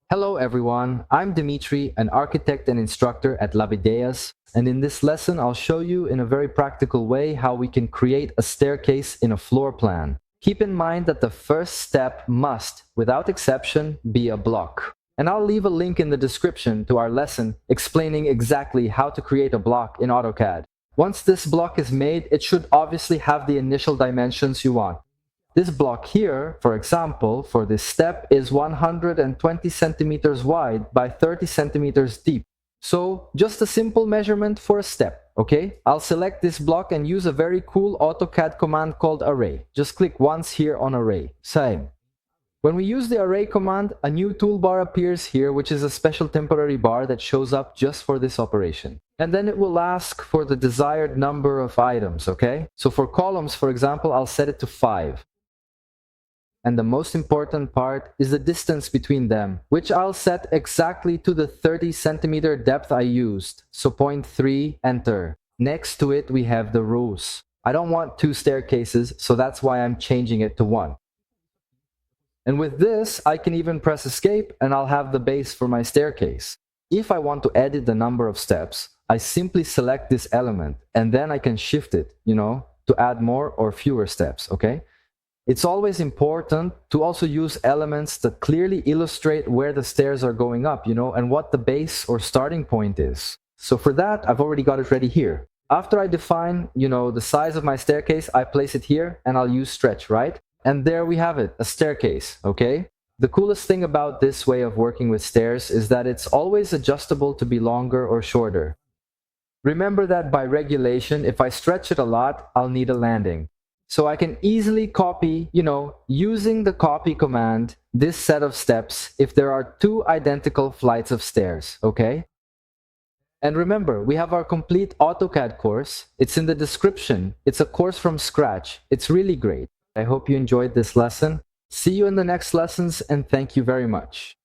Hello everyone, I'm Dimitri, an architect and instructor at Lavideas, and in this lesson I'll show you in a very practical way how we can create a staircase in a floor plan. Keep in mind that the first step must, without exception, be a block. And I'll leave a link in the description to our lesson explaining exactly how to create a block in AutoCAD. Once this block is made, it should obviously have the initial dimensions you want. This block here, for example, for this step is 120 centimeters wide by 30 centimeters deep. So just a simple measurement for a step, okay? I'll select this block and use a very cool AutoCAD command called array. Just click once here on array. Same. When we use the array command, a new toolbar appears here, which is a special temporary bar that shows up just for this operation. And then it will ask for the desired number of items, okay? So for columns, for example, I'll set it to 5. And the most important part is the distance between them, which I'll set exactly to the 30 centimeter depth I used. So point 3, enter. Next to it, we have the rows. I don't want 2 staircases, so that's why I'm changing it to 1. And with this, I can even press escape and I'll have the base for my staircase. If I want to edit the number of steps, I simply select this element and then I can shift it, to add more or fewer steps, okay? It's always important to also use elements that clearly illustrate where the stairs are going up, and what the base or starting point is. So for that, I've already got it ready here. After I define, the size of my staircase, I place it here and I'll use stretch, right? And there we have it, a staircase, okay? The coolest thing about this way of working with stairs is that it's always adjustable to be longer or shorter. Remember that by regulation, if I stretch it a lot, I'll need a landing. So I can easily copy, using the copy command, this set of steps if there are 2 identical flights of stairs, okay? And remember, we have our complete AutoCAD course. It's in the description. It's a course from scratch. It's really great. I hope you enjoyed this lesson. See you in the next lessons and thank you very much.